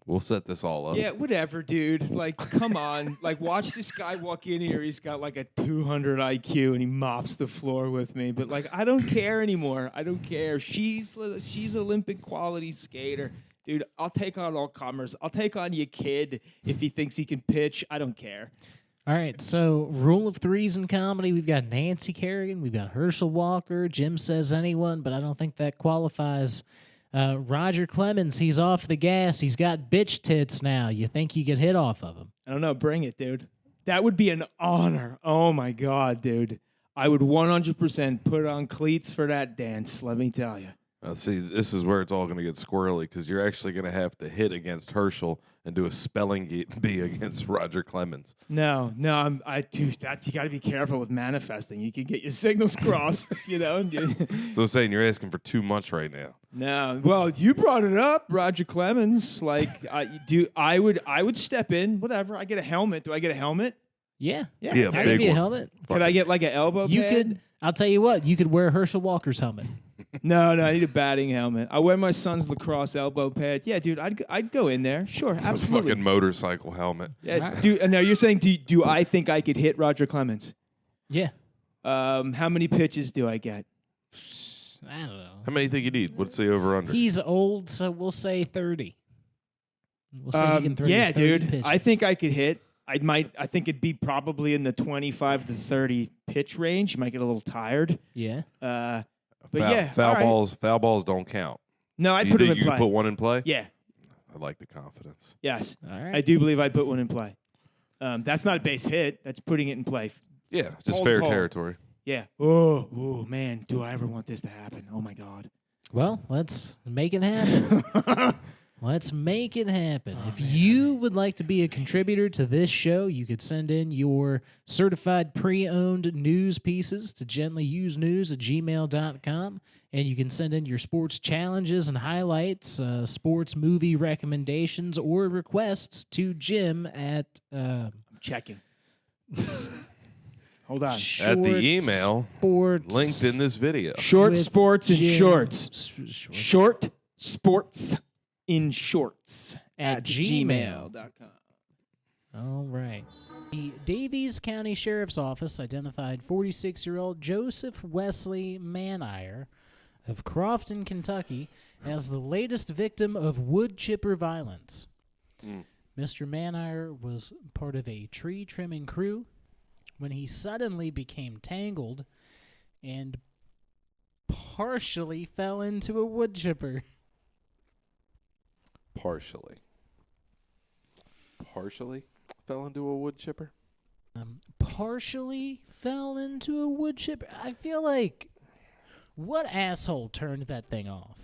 S4: We'll set this all up.
S12: Yeah, whatever, dude. Like, come on. Like, watch this guy walk in here. He's got like a 200 IQ and he mops the floor with me. But like, I don't care anymore. I don't care. She's Olympic quality skater. Dude, I'll take on all comers. I'll take on your kid if he thinks he can pitch. I don't care.
S1: All right, so rule of threes in comedy, we've got Nancy Kerrigan, we've got Herschel Walker, Jim says anyone, but I don't think that qualifies. Roger Clemens, he's off the gas. He's got bitch tits now. You think you could hit off of him?
S12: I don't know. Bring it, dude. That would be an honor. Oh, my God, dude. I would 100% put on cleats for that dance, let me tell you.
S4: See, this is where it's all going to get squirrely because you're actually going to have to hit against Herschel and do a spelling bee against Roger Clemens.
S12: No, dude, you got to be careful with manifesting. You could get your signals crossed, you know.
S4: So I'm saying you're asking for too much right now.
S12: No, well, you brought it up, Roger Clemens. Like, I would step in. Whatever. I get a helmet. Do I get a helmet?
S1: Yeah.
S4: Yeah,
S1: I'll give you a helmet.
S12: Could I get like an elbow
S1: You
S12: pad?
S1: could. I'll tell you what. You could wear Herschel Walker's helmet.
S12: No, I need a batting helmet. I wear my son's lacrosse elbow pad. Yeah, dude, I'd go in there. Sure, absolutely.
S4: Fucking motorcycle helmet.
S12: Yeah, right. Dude. Now you're saying, do I think I could hit Roger Clemens?
S1: Yeah.
S12: How many pitches do I get?
S1: I don't know.
S4: How many do you think you need? What's the over/under?
S1: He's old, so we'll say 30. We'll say he can throw
S12: yeah,
S1: 30
S12: dude.
S1: pitches.
S12: I think I could hit. I think it'd be probably in the 25 to 30 pitch range. You might get a little tired.
S1: Yeah.
S12: But yeah,
S4: foul balls don't count.
S12: No, I'd
S4: you
S12: put him
S4: think
S12: in
S4: you
S12: play.
S4: Put one in play?
S12: Yeah.
S4: I like the confidence.
S12: Yes.
S1: All right.
S12: I do believe I'd put one in play. That's not a base hit. That's putting it in play.
S4: Yeah, just fair territory.
S12: Yeah. Oh, man. Do I ever want this to happen? Oh, my God.
S1: Well, let's make it happen. Let's make it happen. If you would like to be a contributor to this show, you could send in your certified pre-owned news pieces to gentlyusenews@gmail.com. And you can send in your sports challenges and highlights, sports movie recommendations, or requests to Jim at...
S12: I'm checking. Hold on.
S4: At the email linked in this video.
S12: Short sports and shorts. Short sports in shorts at gmail.com.
S1: All right. The Davies County Sheriff's Office identified 46-year-old Joseph Wesley Manier of Crofton, Kentucky, as the latest victim of wood chipper violence. Mr. Manier was part of a tree trimming crew when he suddenly became tangled and partially fell into a wood chipper.
S4: Partially fell into a wood chipper?
S1: Partially fell into a wood chipper? I feel like, what asshole turned that thing off?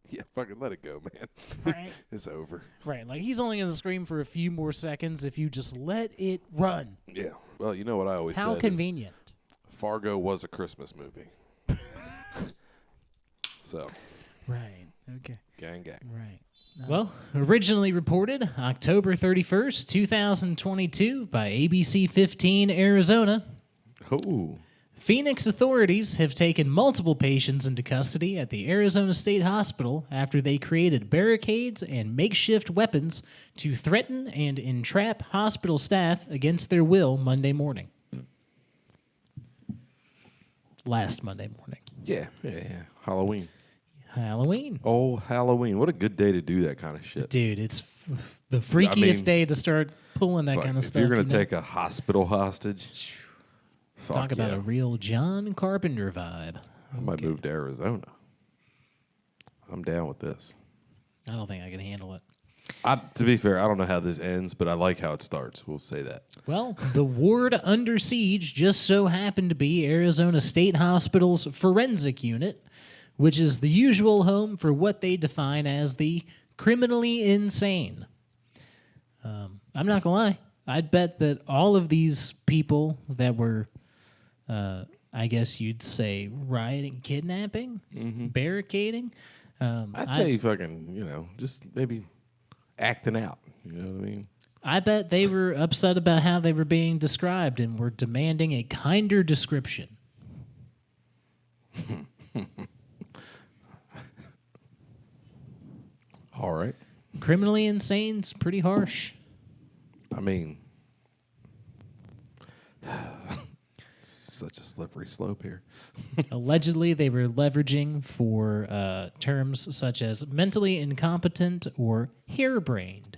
S4: Yeah, fucking let it go, man.
S1: Right.
S4: It's over.
S1: Right, like he's only going to scream for a few more seconds if you just let it run.
S4: Yeah. Well, you know what I always said.
S1: How convenient.
S4: Fargo was a Christmas movie. So.
S1: Right. Okay.
S4: Gang.
S1: Right. Well, originally reported October 31st, 2022 by ABC 15 Arizona.
S4: Oh.
S1: Phoenix authorities have taken multiple patients into custody at the Arizona State Hospital after they created barricades and makeshift weapons to threaten and entrap hospital staff against their will Monday morning. Last Monday morning.
S4: Yeah. Halloween. Oh, Halloween. What a good day to do that kind of shit.
S1: Dude, it's the freakiest day to start pulling that kind of stuff.
S4: If you're going to take a hospital hostage,
S1: talk about a real John Carpenter vibe.
S4: I might move to Arizona. I'm down with this.
S1: I don't think I can handle it.
S4: To be fair, I don't know how this ends, but I like how it starts. We'll say that.
S1: Well, the ward under siege just so happened to be Arizona State Hospital's forensic unit, which is the usual home for what they define as the criminally insane. I'm not going to lie. I'd bet that all of these people that were, I guess you'd say, rioting, kidnapping, barricading.
S4: I'd say fucking, just maybe acting out. You know what I mean?
S1: I bet they were upset about how they were being described and were demanding a kinder description.
S4: All right.
S1: criminally insane's pretty harsh.
S4: I mean, such a slippery slope here.
S1: Allegedly, they were leveraging for terms such as mentally incompetent or harebrained.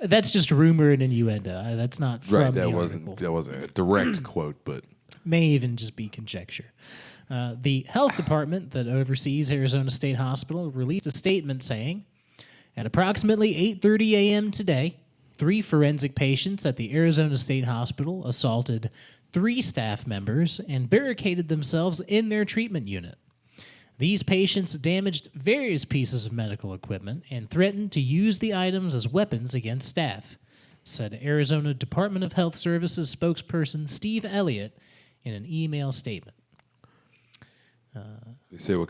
S1: That's just rumor and innuendo. That's not from
S4: Right,
S1: the
S4: that
S1: article.
S4: wasn't a direct quote, but
S1: May even just be conjecture. The health department that oversees Arizona State Hospital released a statement saying, at approximately 8:30 a.m. today, 3 forensic patients at the Arizona State Hospital assaulted 3 staff members and barricaded themselves in their treatment unit. These patients damaged various pieces of medical equipment and threatened to use the items as weapons against staff, said Arizona Department of Health Services spokesperson Steve Elliott in an email statement.
S4: they say what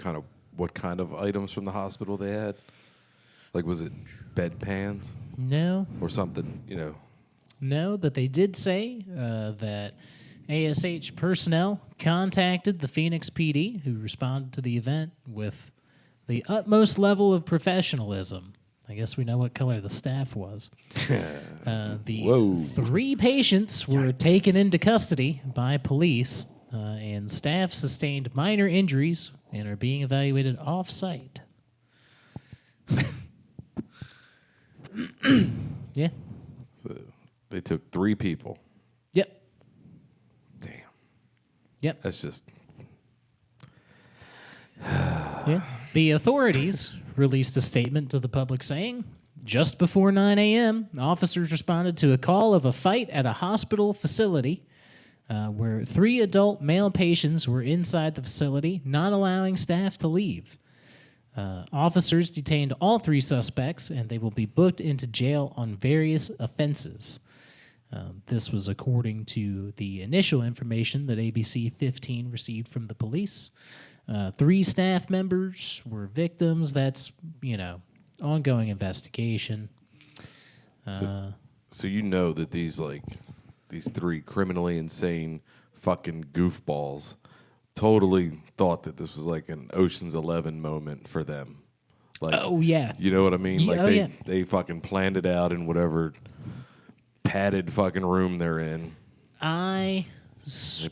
S4: kind of items from the hospital they had? Like, was it bedpans?
S1: No.
S4: Or something,
S1: No, but they did say that ASH personnel contacted the Phoenix PD, who responded to the event with the utmost level of professionalism. I guess we know what color the staff was. The 3 patients were taken into custody by police, and staff sustained minor injuries and are being evaluated off-site. Yeah.
S4: So they took 3 people.
S1: Yep.
S4: Damn.
S1: Yep.
S4: That's just...
S1: Yeah. The authorities released a statement to the public saying, just before 9 a.m., officers responded to a call of a fight at a hospital facility where 3 adult male patients were inside the facility, not allowing staff to leave. Officers detained all 3 suspects, and they will be booked into jail on various offenses. This was according to the initial information that ABC 15 received from the police. 3 staff members were victims. That's, ongoing investigation.
S4: So you know that these 3 criminally insane fucking goofballs totally thought that this was like an Ocean's 11 moment for them. Like,
S1: oh yeah,
S4: you know what I mean?
S1: Yeah,
S4: Like they fucking planned it out in whatever padded fucking room they're in.
S1: They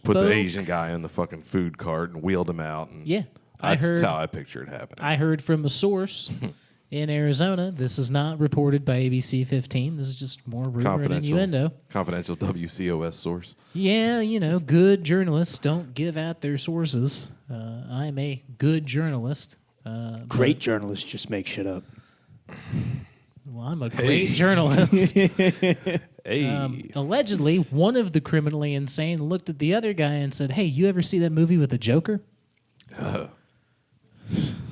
S4: put the Asian guy in the fucking food cart and wheeled him out. And
S1: Yeah,
S4: that's how I picture it happening.
S1: I heard from a source in Arizona. This is not reported by ABC 15. This is just more rumor and innuendo.
S4: Confidential WCOS source.
S1: Yeah, good journalists don't give out their sources. I'm a good journalist.
S14: Great journalists just make shit up.
S1: Well, I'm a great journalist.
S4: Hey.
S1: Allegedly, one of the criminally insane looked at the other guy and said, "Hey, you ever see that movie with the Joker?"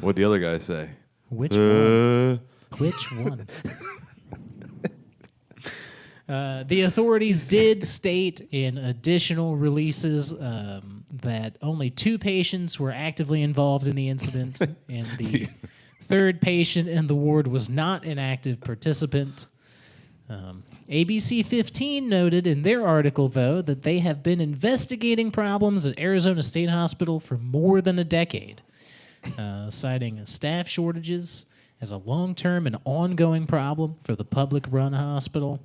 S4: What'd the other guy say?
S1: Which one? Which one? The authorities did state in additional releases that only 2 patients were actively involved in the incident, and the 3rd patient in the ward was not an active participant. ABC 15 noted in their article, though, that they have been investigating problems at Arizona State Hospital for more than a decade, citing staff shortages as a long-term and ongoing problem for the public-run hospital.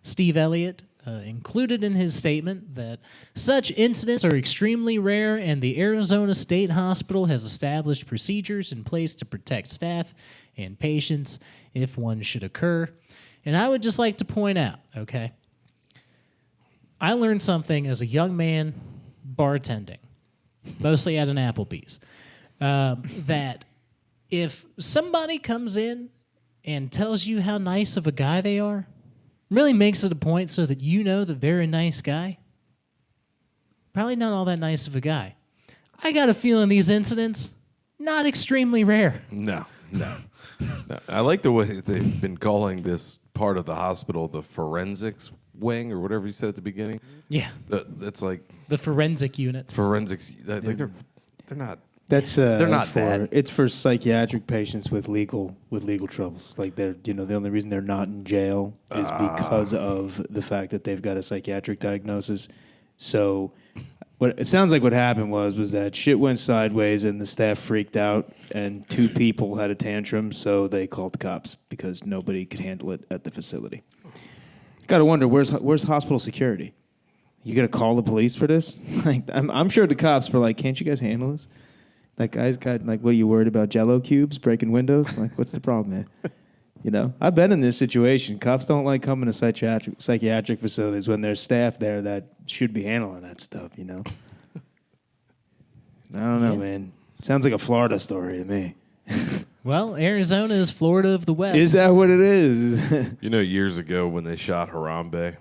S1: Steve Elliott included in his statement that such incidents are extremely rare, and the Arizona State Hospital has established procedures in place to protect staff and patients if one should occur. And I would just like to point out, okay, I learned something as a young man bartending, mostly at an Applebee's, that if somebody comes in and tells you how nice of a guy they are, really makes it a point so that you know that they're a nice guy, probably not all that nice of a guy. I got a feeling these incidents, not extremely rare.
S4: No. I like the way they've been calling this part of the hospital the forensics wing or whatever you said at the beginning.
S1: Yeah.
S4: That's like
S1: the forensic unit.
S4: Forensics. Like they're not.
S14: That's
S4: they're not bad.
S14: It's for psychiatric patients with legal troubles. Like they're the only reason they're not in jail is because of the fact that they've got a psychiatric diagnosis. So What it sounds like what happened was that shit went sideways and the staff freaked out and 2 people had a tantrum, so they called the cops because nobody could handle it at the facility. Got to wonder where's hospital security? You gonna call the police for this? Like I'm sure the cops were like, "Can't you guys handle this? That guy's got like, what are you worried about? Jello cubes breaking windows? Like, what's the problem, man?" You know, I've been in this situation. Cops don't like coming to psychiatric facilities when there's staff there that should be handling that stuff, you know? I don't know, man. Sounds like a Florida story to me.
S1: Well, Arizona is Florida of the West.
S14: Is that what it is?
S4: You know, years ago when they shot Harambe,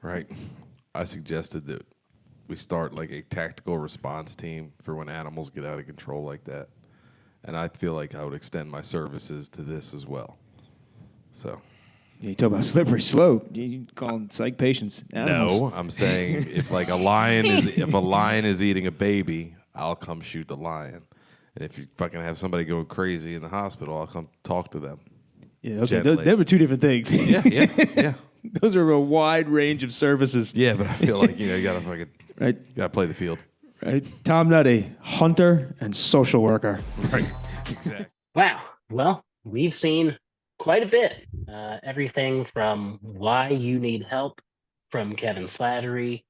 S4: right? I suggested that we start like a tactical response team for when animals get out of control like that. And I feel like I would extend my services to this as well. So,
S14: you talk about slippery slope. You calling psych patients animals.
S4: No, I'm saying if like a lion is eating a baby, I'll come shoot the lion. And if you fucking have somebody going crazy in the hospital, I'll come talk to them.
S14: Yeah, okay. Those were 2 different things.
S4: Yeah.
S14: Those are a wide range of services.
S4: Yeah, but I feel like you gotta fucking
S14: right.
S4: You gotta play the field.
S14: Right, Tom Nutty, hunter and social worker.
S4: Right, exactly.
S2: Wow. Well, we've seen quite a bit. Everything from why you need help from Kevin Slattery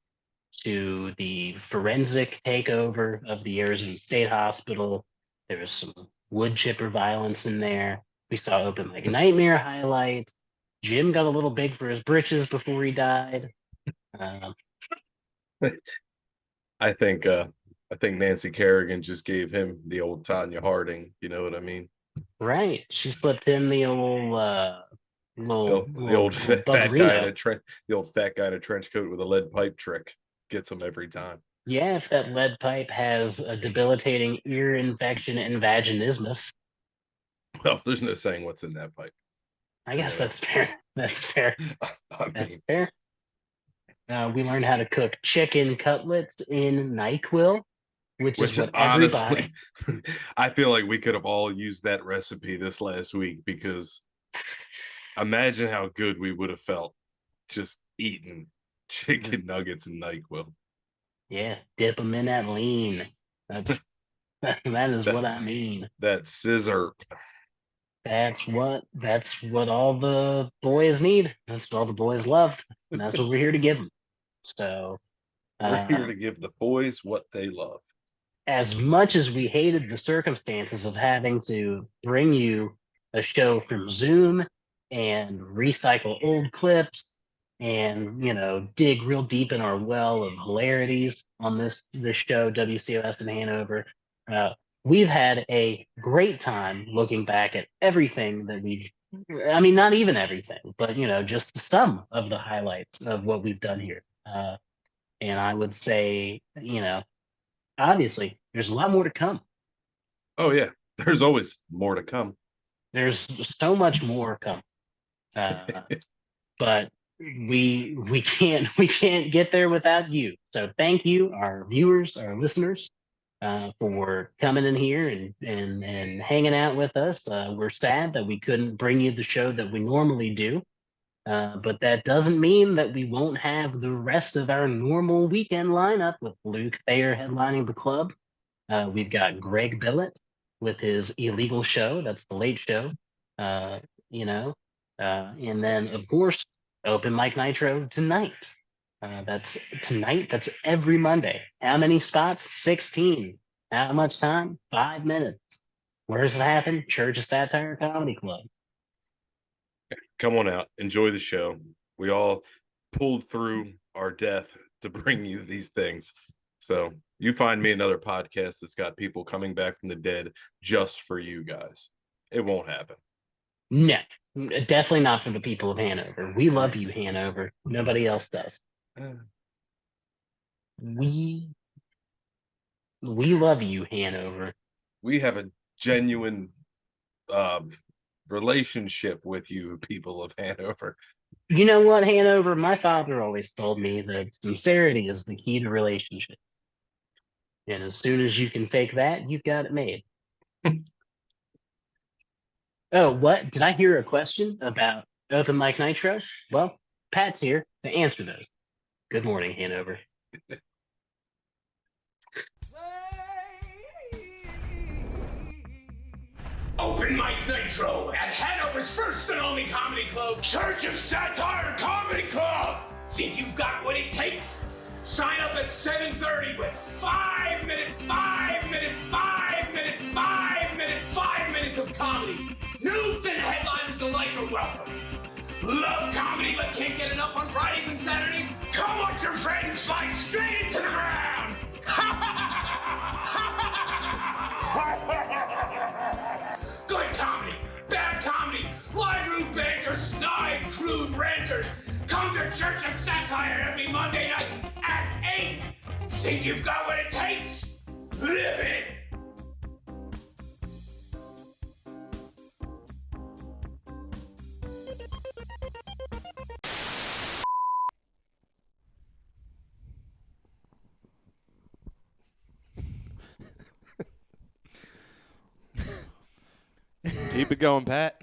S2: to the forensic takeover of the Arizona State Hospital. There was some wood chipper violence in there. We saw Open Mic Nightmare highlights. Jim got a little big for his britches before he died.
S3: I think Nancy Kerrigan just gave him the old Tanya Harding. You know what I mean?
S2: Right. She slipped him the old
S3: the old fat guy in a trench coat with a lead pipe trick. Gets him every time.
S2: Yeah, if that lead pipe has a debilitating ear infection and vaginismus.
S3: Well, there's no saying what's in that pipe.
S2: I guess that's fair. That's fair. That's fair. We learned how to cook chicken cutlets in NyQuil, which is what
S3: honestly, I feel like we could have all used that recipe this last week because imagine how good we would have felt just eating chicken nuggets and NyQuil.
S2: Yeah, dip them in that lean. That is what I mean.
S3: That scissor.
S2: That's what all the boys need. That's what all the boys love. And that's what we're here to give them. So
S3: we're here to give the boys what they love.
S2: As much as we hated the circumstances of having to bring you a show from Zoom and recycle old clips and dig real deep in our well of hilarities on this show, WCOS in Hanover, we've had a great time looking back at everything that not even everything, but just some of the highlights of what we've done here. And I would say, obviously there's a lot more to come.
S3: Oh yeah, there's always more to come.
S2: There's so much more come. But we can't get there without you. So thank you, our viewers, our listeners, for coming in here and hanging out with us. We're sad that we couldn't bring you the show that we normally do. But that doesn't mean that we won't have the rest of our normal weekend lineup with Luke Thayer headlining the club. We've got Greg Billet with his illegal show. That's the Late Show. And then, of course, Open Mic Nitro tonight. That's tonight. That's every Monday. How many spots? 16. How much time? 5 minutes. Where does it happen? Church of Satire Comedy Club.
S3: Come on out. Enjoy the show. We all pulled through our death to bring you these things. So you find me another podcast that's got people coming back from the dead just for you guys. It won't happen.
S2: No, definitely not for the people of Hanover. We love you, Hanover. Nobody else does. We love you, Hanover.
S3: We have a genuine relationship with you, people of Hanover.
S2: You know what, Hanover? My father always told me that sincerity is the key to relationships. And as soon as you can fake that, you've got it made. Oh, what? Did I hear a question about Open Mic Nitro? Well, Pat's here to answer those. Good morning, Hanover.
S15: Open Mic Nitro at Hanover's first and only comedy club, Church of Satire Comedy Club. Think you've got what it takes? Sign up at 7:30 with 5 minutes, 5 minutes, 5 minutes, 5 minutes, 5 minutes of comedy. Noobs and headliners alike are welcome. Love comedy but can't get enough on Fridays and Saturdays? Come watch your friends fly straight into the ground. Good comedy, bad comedy, live room banter, snide, crude ranters. Come to Church of Satire every Monday night at 8. Think you've got what it takes? Live it!
S4: Keep it going, Pat.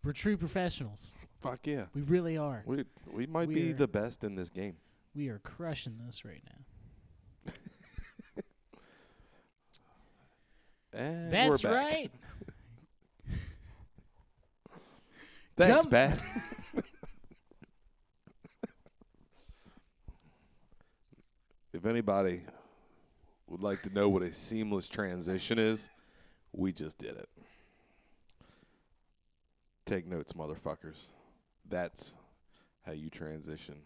S1: We're true professionals.
S4: Fuck yeah.
S1: We really are.
S4: We might be the best in this game.
S1: We are crushing this right now.
S4: And
S1: That's
S4: we're back.
S1: right.
S4: Thanks, Pat. If anybody would like to know what a seamless transition is, we just did it. Take notes, motherfuckers. That's how you transition